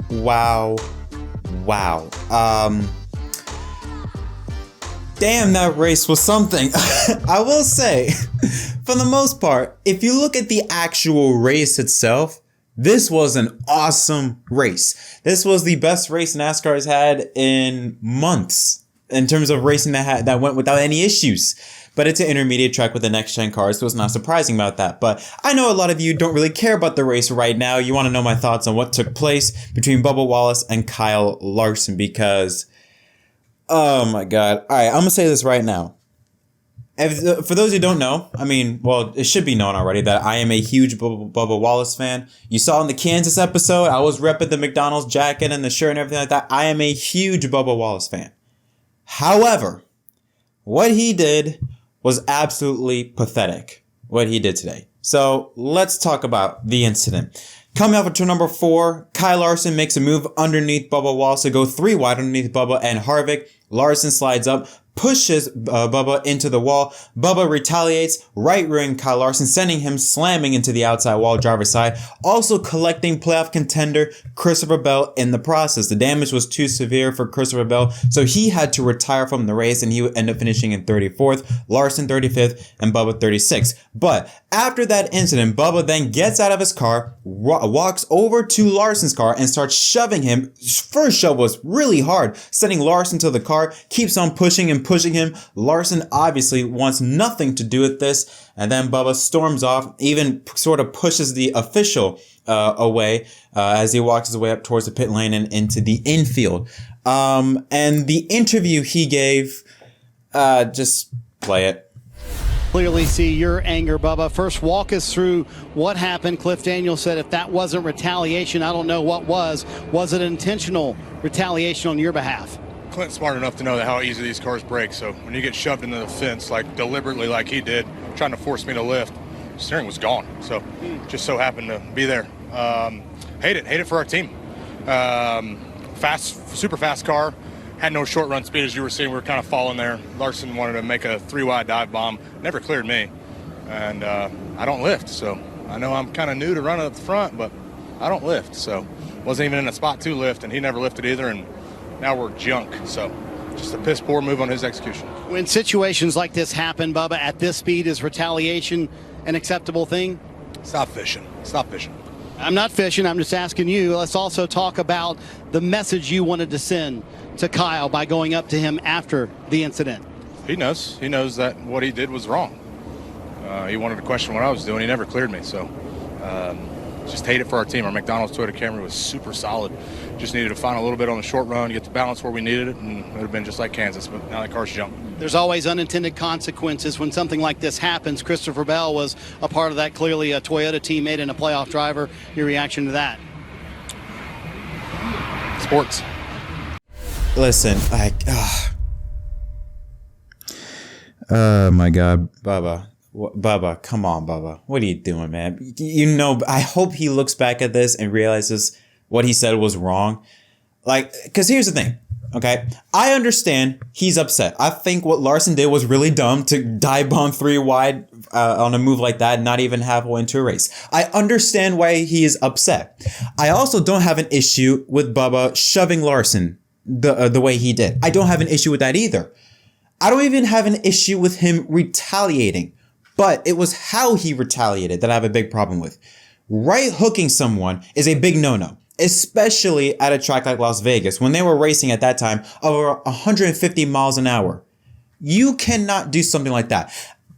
Wow. Damn, that race was something. I will say, for the most part, if you look at the actual race itself, this was an awesome race. This was the best race NASCAR has had in months in terms of racing that went without any issues. But it's an intermediate track with the next-gen cars, so it's not surprising about that. But I know a lot of you don't really care about the race right now. You want to know my thoughts on what took place between Bubba Wallace and Kyle Larson because, oh my God. All right, I'm going to say this right now. For those who don't know, I mean, well, it should be known already that I am a huge Bubba Wallace fan. You saw in the Kansas episode, I was repping the McDonald's jacket and the shirt and everything like that. I am a huge Bubba Wallace fan. However, what he did was absolutely pathetic, what he did today. So let's talk about the incident. Coming off of turn number 4, Kyle Larson makes a move underneath Bubba Wallace to go 3 wide underneath Bubba and Harvick. Larson slides up, pushes Bubba into the wall. Bubba retaliates, right-rearing Kyle Larson, sending him slamming into the outside wall driver's side, also collecting playoff contender Christopher Bell in the process. The damage was too severe for Christopher Bell, so he had to retire from the race, and he would end up finishing in 34th, Larson 35th, and Bubba 36th. But after that incident, Bubba then gets out of his car, walks over to Larson's car, and starts shoving him. First shove was really hard, sending Larson to the car, keeps on pushing him. Larson obviously wants nothing to do with this, and then Bubba storms off, even sort of pushes the official away as he walks his way up towards the pit lane and into the infield. And the interview he gave, just play it. Clearly see your anger, Bubba. First, walk us through what happened. Cliff Daniels said if that wasn't retaliation, I don't know what was. Was it intentional retaliation on your behalf? Clint's smart enough to know how easy these cars break, so when you get shoved into the fence, like deliberately like he did, trying to force me to lift, steering was gone, so just so happened to be there. Hate it for our team. Super fast car, had no short run speed as you were seeing. We were kind of falling there. Larson wanted to make a 3-wide dive bomb, never cleared me, and I don't lift, so I know I'm kind of new to running up the front, but I don't lift, so wasn't even in a spot to lift, and he never lifted either, and now we're junk, so just a piss poor move on his execution. When situations like this happen, Bubba, at this speed, is retaliation an acceptable thing? Stop fishing. I'm not fishing, I'm just asking you. Let's also talk about the message you wanted to send to Kyle by going up to him after the incident. He knows that what he did was wrong. He wanted to question what I was doing. He never cleared me, so just hate it for our team. Our McDonald's Toyota Camry was super solid. Just needed to find a little bit on the short run, get the balance where we needed it, and it would have been just like Kansas, but now that car's junk. There's always unintended consequences when something like this happens. Christopher Bell was a part of that, clearly a Toyota teammate and a playoff driver. Your reaction to that? Sports. Listen, oh my God, Bubba, come on, Bubba. What are you doing, man? You know, I hope he looks back at this and realizes what he said was wrong. Like, because here's the thing, okay? I understand he's upset. I think what Larson did was really dumb to dive bomb 3 wide on a move like that, not even halfway into a race. I understand why he is upset. I also don't have an issue with Bubba shoving Larson the way he did. I don't have an issue with that either. I don't even have an issue with him retaliating. But it was how he retaliated that I have a big problem with. Right hooking someone is a big no-no, especially at a track like Las Vegas when they were racing at that time over 150 miles an hour. You cannot do something like that.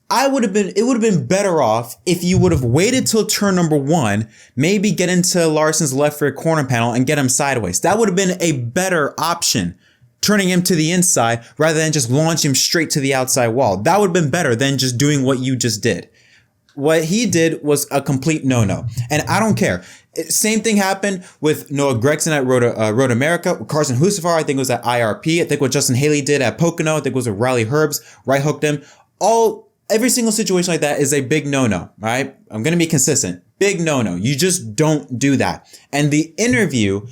It would have been better off if you would have waited till turn number 1, maybe get into Larson's left rear corner panel and get him sideways. That would have been a better option. Turning him to the inside rather than just launch him straight to the outside wall. That would have been better than just doing what you just did. What he did was a complete no-no. And I don't care. Same thing happened with Noah Gragson at Road America. Carson Husafar, I think, was at IRP. I think what Justin Haley did at Pocono, I think, was with Riley Herbst. Right hooked him. Every single situation like that is a big no-no, right? I'm going to be consistent. Big no-no. You just don't do that. And the interview,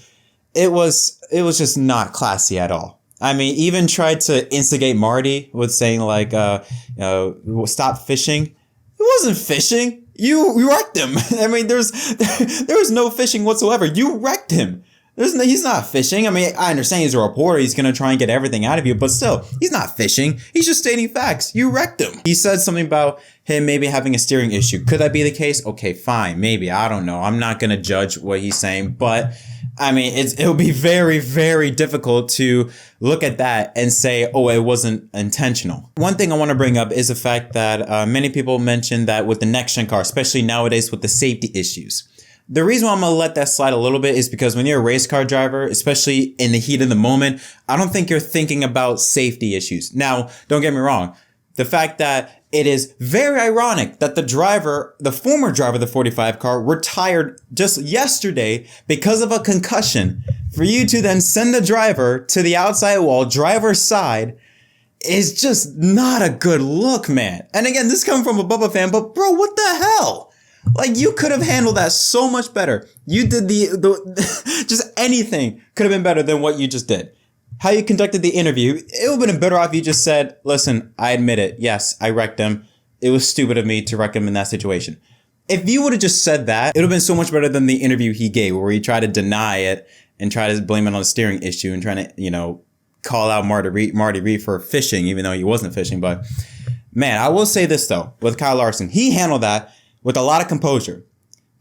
it was just not classy at all. I mean, even tried to instigate Marty with saying like, stop fishing. It wasn't fishing. You wrecked him. I mean, there was no fishing whatsoever. You wrecked him. He's not fishing. I mean, I understand he's a reporter. He's going to try and get everything out of you, but still, he's not fishing. He's just stating facts. You wrecked him. He said something about him maybe having a steering issue. Could that be the case? Okay, fine. Maybe. I don't know. I'm not going to judge what he's saying, but I mean, it'll be very, very difficult to look at that and say, oh, it wasn't intentional. One thing I want to bring up is the fact that many people mention that with the next-gen car, especially nowadays with the safety issues. The reason why I'm going to let that slide a little bit is because when you're a race car driver, especially in the heat of the moment, I don't think you're thinking about safety issues. Now, don't get me wrong. The fact that it is very ironic that the former driver of the 45 car retired just yesterday because of a concussion. For you to then send the driver to the outside wall, driver's side, is just not a good look, man. And again, this comes from a Bubba fan, but bro, what the hell? Like, you could have handled that so much better. You did just anything could have been better than what you just did. How you conducted the interview, it would have been better off if you just said, listen, I admit it. Yes, I wrecked him. It was stupid of me to wreck him in that situation. If you would have just said that, it would have been so much better than the interview he gave where he tried to deny it and try to blame it on a steering issue and trying to, call out Marty Reed for fishing, even though he wasn't fishing. But man, I will say this though, with Kyle Larson, he handled that with a lot of composure.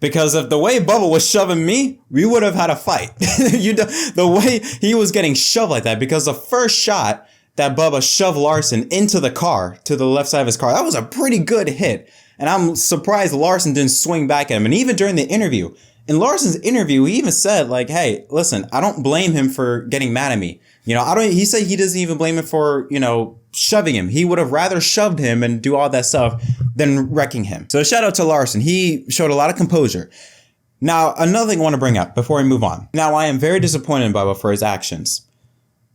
Because of the way Bubba was shoving me, we would have had a fight. The way he was getting shoved like that, because the first shot that Bubba shoved Larson into the car, to the left side of his car, that was a pretty good hit. And I'm surprised Larson didn't swing back at him. And even during the interview, in Larson's interview, he even said like, hey, listen, I don't blame him for getting mad at me. He said he doesn't even blame him for, shoving him. He would have rather shoved him and do all that stuff than wrecking him. So shout out to Larson. He showed a lot of composure. Now, another thing I want to bring up before we move on. Now, I am very disappointed in Bubba for his actions.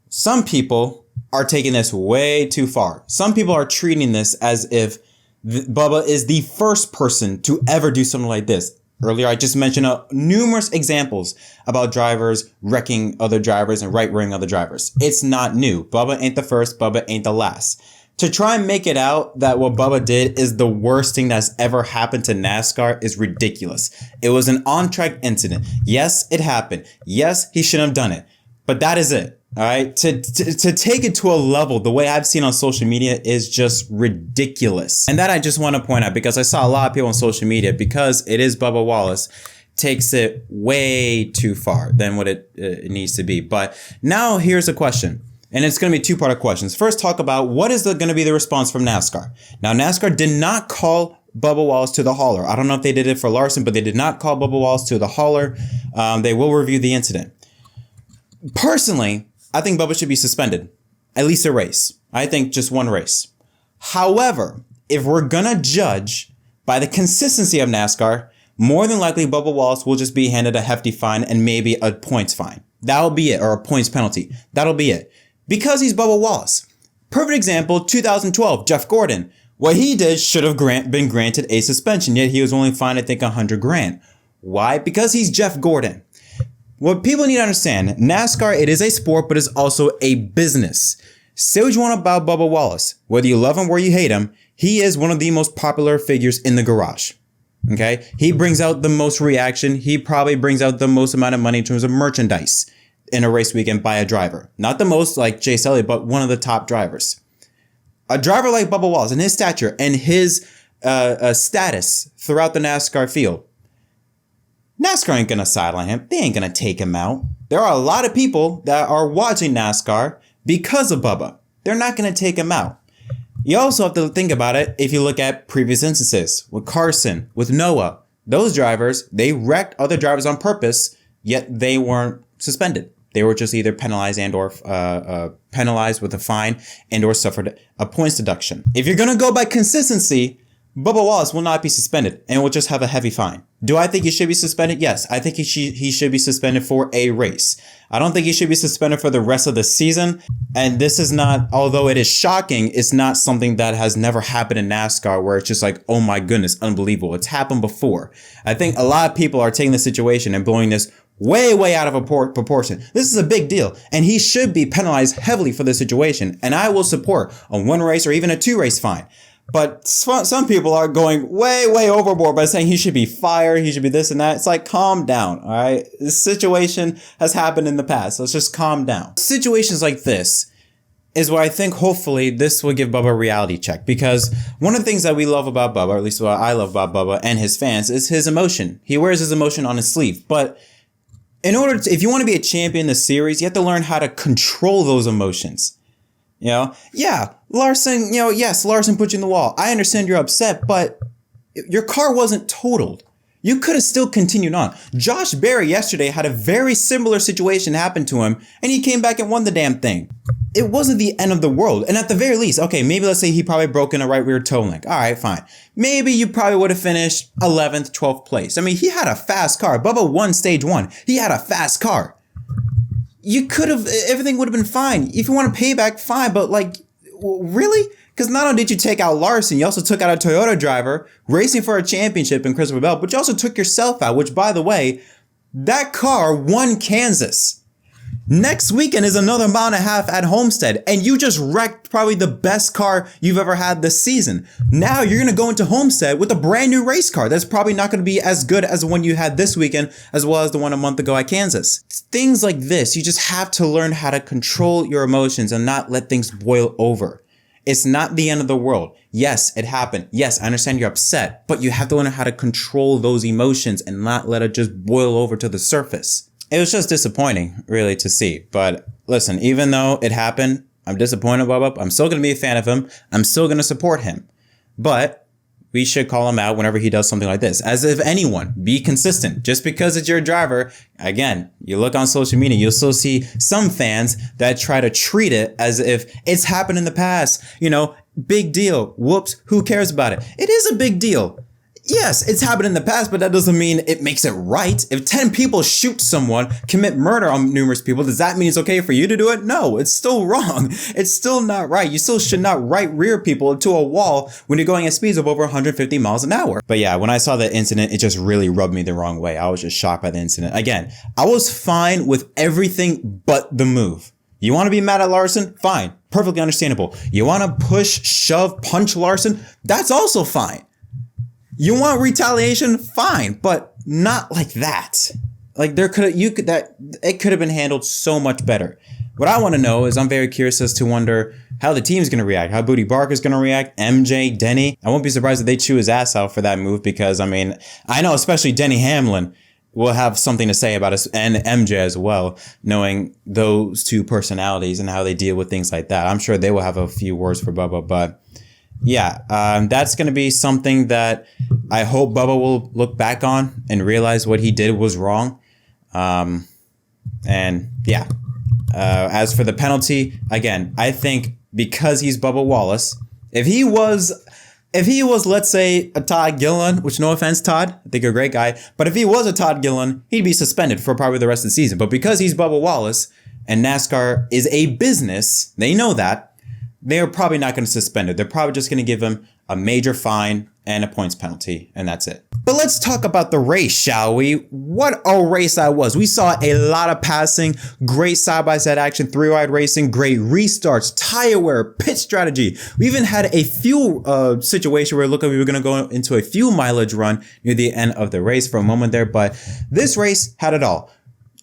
Some people are taking this way too far. Some people are treating this as if Bubba is the first person to ever do something like this. Earlier, I just mentioned numerous examples about drivers wrecking other drivers and right-rearing other drivers. It's not new. Bubba ain't the first. Bubba ain't the last. To try and make it out that what Bubba did is the worst thing that's ever happened to NASCAR is ridiculous. It was an on-track incident. Yes, it happened. Yes, he shouldn't have done it. But that is it. All right. To take it to a level, the way I've seen on social media is just ridiculous. And that I just want to point out because I saw a lot of people on social media, because it is Bubba Wallace, takes it way too far than what it needs to be. But now here's a question. And it's going to be two-part questions. First, talk about what is going to be the response from NASCAR. Now, NASCAR did not call Bubba Wallace to the hauler. I don't know if they did it for Larson, but they did not call Bubba Wallace to the hauler. They will review the incident. Personally, I think Bubba should be suspended. At least a race. I think just one race. However, if we're going to judge by the consistency of NASCAR, more than likely Bubba Wallace will just be handed a hefty fine and maybe a points fine. That'll be it, or a points penalty. That'll be it. Because he's Bubba Wallace. Perfect example, 2012, Jeff Gordon. What he did should have been granted a suspension, yet he was only fined, I think, $100,000. Why? Because he's Jeff Gordon. What people need to understand, NASCAR, it is a sport, but it's also a business. Say what you want about Bubba Wallace. Whether you love him or you hate him, he is one of the most popular figures in the garage. Okay? He brings out the most reaction. He probably brings out the most amount of money in terms of merchandise in a race weekend by a driver. Not the most like Chase Elliott, but one of the top drivers. A driver like Bubba Wallace and his stature and his status throughout the NASCAR field, NASCAR ain't going to sideline him. They ain't going to take him out. There are a lot of people that are watching NASCAR because of Bubba. They're not going to take him out. You also have to think about it if you look at previous instances with Carson, with Noah. Those drivers, they wrecked other drivers on purpose, yet they weren't suspended. They were just either penalized and or penalized with a fine and or suffered a points deduction. If you're going to go by consistency, Bubba Wallace will not be suspended and will just have a heavy fine. Do I think he should be suspended? Yes, I think he should be suspended for a race. I don't think he should be suspended for the rest of the season. And this is not, although it is shocking, it's not something that has never happened in NASCAR where it's just like, oh my goodness, unbelievable. It's happened before. I think a lot of people are taking the situation and blowing this way out of proportion. This is a big deal, and he should be penalized heavily for this situation. And I will support a one race or even a 2 race fine. But some people are going way, way overboard by saying he should be fired, he should be this and that. It's like, calm down, all right? This situation has happened in the past. Let's just calm down. Situations like this is where I think hopefully this will give Bubba a reality check. Because one of the things that we love about Bubba, or at least what I love about Bubba and his fans, is his emotion. He wears his emotion on his sleeve. But in order to, if you want to be a champion in the series, you have to learn how to control those emotions. You know, yeah, Larson, you know, yes, Larson put you in the wall. I understand you're upset, but your car wasn't totaled. You could have still continued on. Josh Berry yesterday had a very similar situation happen to him, and he came back and won the damn thing. It wasn't the end of the world. And at the very least, okay, maybe let's say he probably broke in a right rear toe link. All right, fine. Maybe you probably would have finished 11th, 12th place. I mean, he had a fast car. Bubba won stage 1. He had a fast car. You could have, everything would have been fine. If you want a payback, fine, but like, really? Because not only did you take out Larson, you also took out a Toyota driver racing for a championship in Christopher Bell, but you also took yourself out, which, by the way, that car won Kansas. Next weekend is another mile and a half at Homestead, and you just wrecked probably the best car you've ever had this season. Now you're going to go into Homestead with a brand new race car that's probably not going to be as good as the one you had this weekend, as well as the one a month ago at Kansas. Things like this, you just have to learn how to control your emotions and not let things boil over. It's not the end of the world. Yes, it happened. Yes, I understand you're upset, but you have to learn how to control those emotions and not let it just boil over to the surface. It was just disappointing, really, to see. But listen, even though it happened, I'm disappointed, Bubba. I'm still going to be a fan of him. I'm still going to support him. But we should call him out whenever he does something like this. As if anyone, be consistent. Just because it's your driver, again, you look on social media, you'll still see some fans that try to treat it as if it's happened in the past. You know, big deal. Whoops, who cares about it? It is a big deal. Yes, it's happened in the past, but that doesn't mean it makes it right. If 10 people shoot someone, commit murder on numerous people, does that mean it's okay for you to do it? No, it's still wrong. It's still not right. You still should not right rear people into a wall when you're going at speeds of over 150 miles an hour. But yeah, when I saw that incident, it just really rubbed me the wrong way. I was just shocked by the incident. Again, I was fine with everything but the move. You want to be mad at Larson? Fine. Perfectly understandable. You want to push, shove, punch Larson? That's also fine. You want retaliation? Fine, but not like that. Like it could have been handled so much better. What I want to know is I'm very curious as to wonder how the team's going to react, how Booty Barker's going to react, MJ, Denny. I won't be surprised if they chew his ass out for that move because, I mean, I know especially Denny Hamlin will have something to say about us and MJ as well, knowing those two personalities and how they deal with things like that. I'm sure they will have a few words for Bubba, but yeah, that's going to be something that I hope Bubba will look back on and realize what he did was wrong. And yeah, as for the penalty, again, I think because he's Bubba Wallace, if he was, let's say, a Todd Gilliland, which no offense, Todd, I think you're a great guy, but if he was a Todd Gilliland, he'd be suspended for probably the rest of the season. But because he's Bubba Wallace and NASCAR is a business, they know that. They're probably not going to suspend it. They're probably just going to give him a major fine and a points penalty, and that's it. But let's talk about the race, shall we? What a race that was. We saw a lot of passing, great side-by-side action, three-wide racing, great restarts, tire wear, pit strategy. We even had a fuel situation where it looked like we were going to go into a fuel mileage run near the end of the race for a moment there, but this race had it all.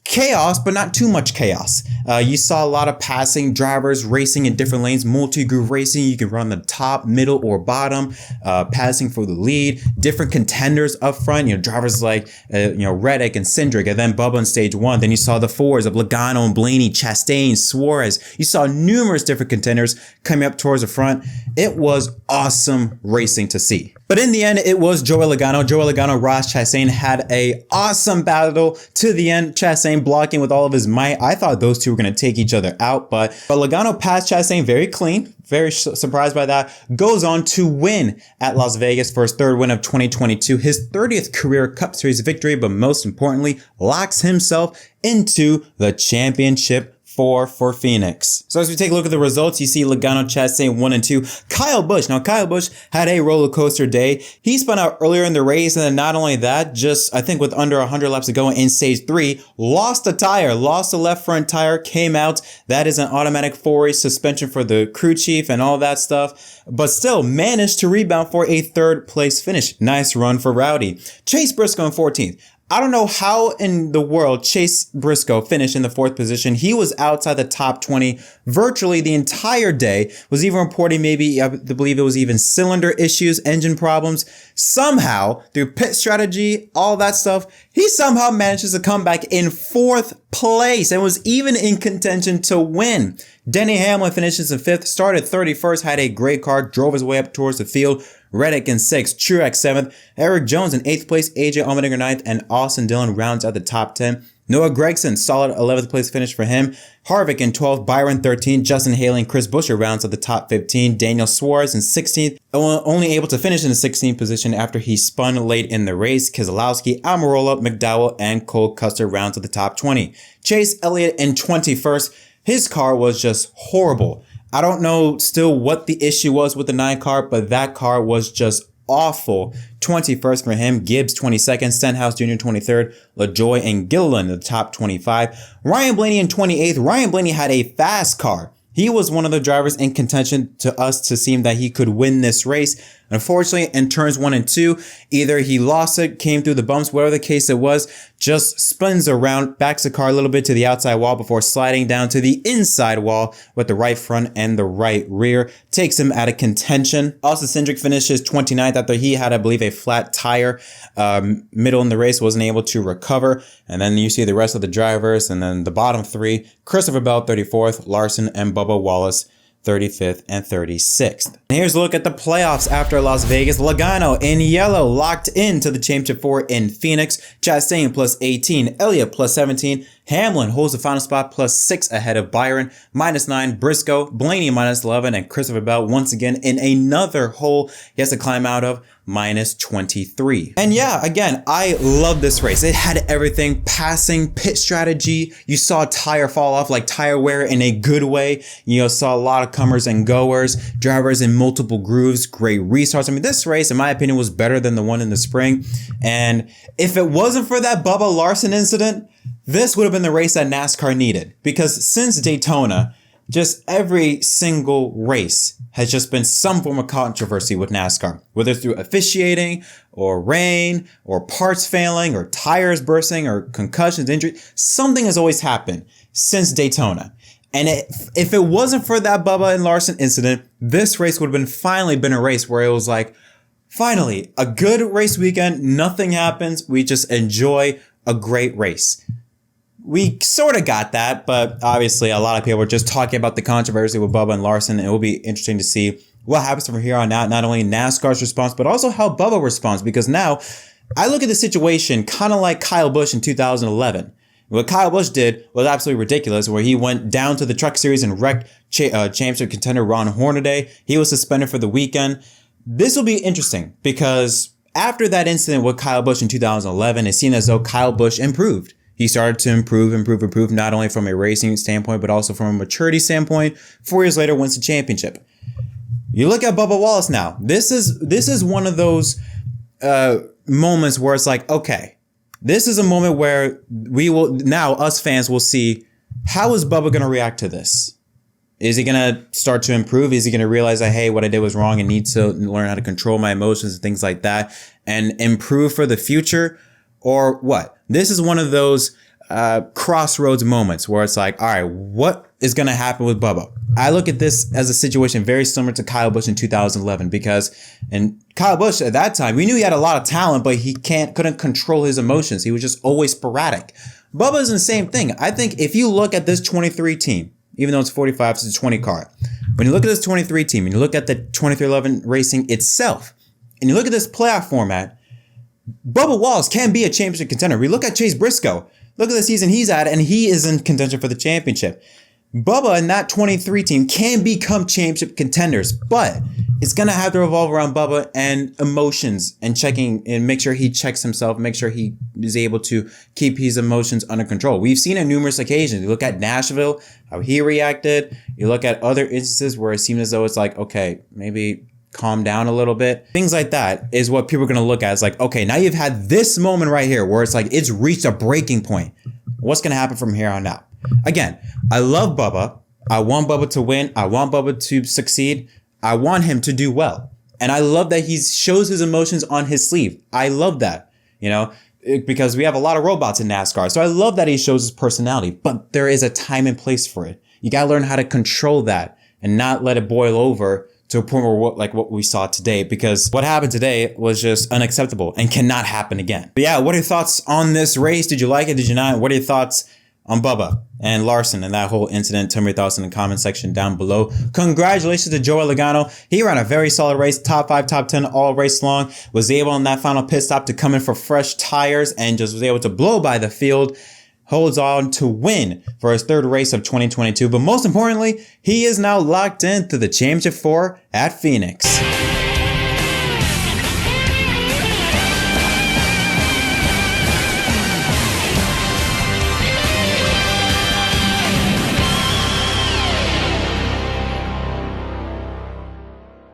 Chaos, but not too much chaos. You saw a lot of passing, drivers racing in different lanes, multi-groove racing. You can run the top, middle, or bottom, passing for the lead. Different contenders up front. You know, drivers like Reddick and Cindric, and then Bubba on stage 1. Then you saw the fours of Logano and Blaney, Chastain, Suarez. You saw numerous different contenders coming up towards the front. It was awesome racing to see. But in the end, it was Joey Logano, Ross Chastain had a awesome battle to the end. Chastain blocking with all of his might. I thought those two were going to take each other out, but Logano passed Chastain very clean. Very surprised by that. Goes on to win at Las Vegas for his third win of 2022. His 30th career Cup Series victory, but most importantly, locks himself into the championship 4 for Phoenix. So as we take a look at the results, you see Logano, Chastain 1 and 2. Kyle Busch. Now Kyle Busch had a roller coaster day. He spun out earlier in the race, and then not only that, just I think with under 100 laps to go in stage 3, lost a tire, lost the left front tire, came out. That is an automatic 4-race suspension for the crew chief and all that stuff, but still managed to rebound for a 3rd place finish. Nice run for Rowdy. Chase Briscoe in 14th. I don't know how in the world Chase Briscoe finished in the 4th position. He was outside the top 20 virtually the entire day. Was even reporting maybe, I believe it was even cylinder issues, engine problems. Somehow, through pit strategy, all that stuff, he somehow manages to come back in 4th place and was even in contention to win. Denny Hamlin finishes in 5th, started 31st, had a great car, drove his way up towards the field. Reddick in 6th, Truex 7th, Eric Jones in 8th place, AJ Allmendinger 9th, and Austin Dillon rounds out the top 10. Noah Gragson, solid 11th place finish for him. Harvick in 12th, Byron 13th, Justin Haley and Chris Buescher rounds out the top 15. Daniel Suarez in 16th, only able to finish in the 16th position after he spun late in the race. Keselowski, Almirola, McDowell, and Cole Custer rounds out the top 20. Chase Elliott in 21st. His car was just horrible. I don't know still what the issue was with the 9 car, but that car was just awful. 21st for him, Gibbs 22nd, Stenhouse Jr. 23rd, LaJoy and Gilliland in the top 25. Ryan Blaney in 28th. Ryan Blaney had a fast car. He was one of the drivers in contention to us to seem that he could win this race. Unfortunately, in turns 1 and 2, either he lost it, came through the bumps, whatever the case it was, just spins around, backs the car a little bit to the outside wall before sliding down to the inside wall with the right front and the right rear. Takes him out of contention. Austin Cindric finishes 29th after he had, I believe, a flat tire. Middle in the race, wasn't able to recover. And then you see the rest of the drivers, and then the bottom 3, Christopher Bell 34th, Larson and Bubba Wallace 35th and 36th. And here's a look at the playoffs after Las Vegas. Logano in yellow locked into the championship 4 in Phoenix. Chastain plus 18. Elliott plus 17. Hamlin holds the final spot plus 6 ahead of Byron. Minus 9. Briscoe. Blaney minus 11. And Christopher Bell once again in another hole he has to climb out of. Minus 23. And yeah, again, I love this race. It had everything. Passing, pit strategy. You saw a tire fall off, like tire wear in a good way. You saw a lot of comers and goers, drivers in multiple grooves, great restarts. I mean, this race, in my opinion, was better than the one in the spring. And if it wasn't for that Bubba Larson incident, this would have been the race that NASCAR needed. Because since Daytona, just every single race has just been some form of controversy with NASCAR, whether through officiating or rain or parts failing or tires bursting or concussions, injury. Something has always happened since Daytona. And if it wasn't for that Bubba and Larson incident, this race would have finally been a race where it was like, finally, a good race weekend. Nothing happens. We just enjoy a great race. We sort of got that, but obviously a lot of people are just talking about the controversy with Bubba and Larson. It will be interesting to see what happens from here on out, not only NASCAR's response, but also how Bubba responds. Because now I look at the situation kind of like Kyle Busch in 2011. What Kyle Busch did was absolutely ridiculous, where he went down to the Truck Series and wrecked championship contender Ron Hornaday. He was suspended for the weekend. This will be interesting because after that incident with Kyle Busch in 2011, it seemed as though Kyle Busch improved. He started to improve, not only from a racing standpoint, but also from a maturity standpoint. 4 years later, wins the championship. You look at Bubba Wallace now. This is one of those moments where it's like, okay, this is a moment where we will now, us fans will see, how is Bubba going to react to this? Is he going to start to improve? Is he going to realize that, hey, what I did was wrong and need to learn how to control my emotions and things like that and improve for the future? Or what? This is one of those crossroads moments where it's like, all right, what is going to happen with Bubba? I look at this as a situation very similar to Kyle Busch in 2011 because in Kyle Busch at that time, we knew he had a lot of talent, but he couldn't control his emotions. He was just always sporadic. Bubba is the same thing. I think if you look at this 23 team, even though it's 45, it's a 20 car. When you look at this 23 team and you look at the 2311 racing itself, and you look at this playoff format, Bubba Wallace can be a championship contender. We look at Chase Briscoe. Look at the season he's at, and he is in contention for the championship. Bubba and that 23 team can become championship contenders, but it's going to have to revolve around Bubba and emotions and checking and make sure he checks himself, make sure he is able to keep his emotions under control. We've seen it numerous occasions. You look at Nashville, how he reacted. You look at other instances where it seemed as though it's like, okay, maybe calm down a little bit. Things like that is what people are going to look at. It's like, okay, now you've had this moment right here where it's like, it's reached a breaking point. What's going to happen from here on out? Again, I love Bubba. I want Bubba to win. I want Bubba to succeed. I want him to do well. And I love that he shows his emotions on his sleeve. I love that, you know, because we have a lot of robots in NASCAR. So I love that he shows his personality, but there is a time and place for it. You got to learn how to control that and not let it boil over to a point where what we saw today, because what happened today was just unacceptable and cannot happen again. But yeah, what are your thoughts on this race? Did you like it? Did you not? What are your thoughts on Bubba and Larson and that whole incident? Tell me your thoughts in the comment section down below. Congratulations to Joey Logano. He ran a very solid race, top 5, top 10 all race long. Was able in that final pit stop to come in for fresh tires and just was able to blow by the field. Holds on to win for his third race of 2022. But most importantly, he is now locked into the Championship 4 at Phoenix.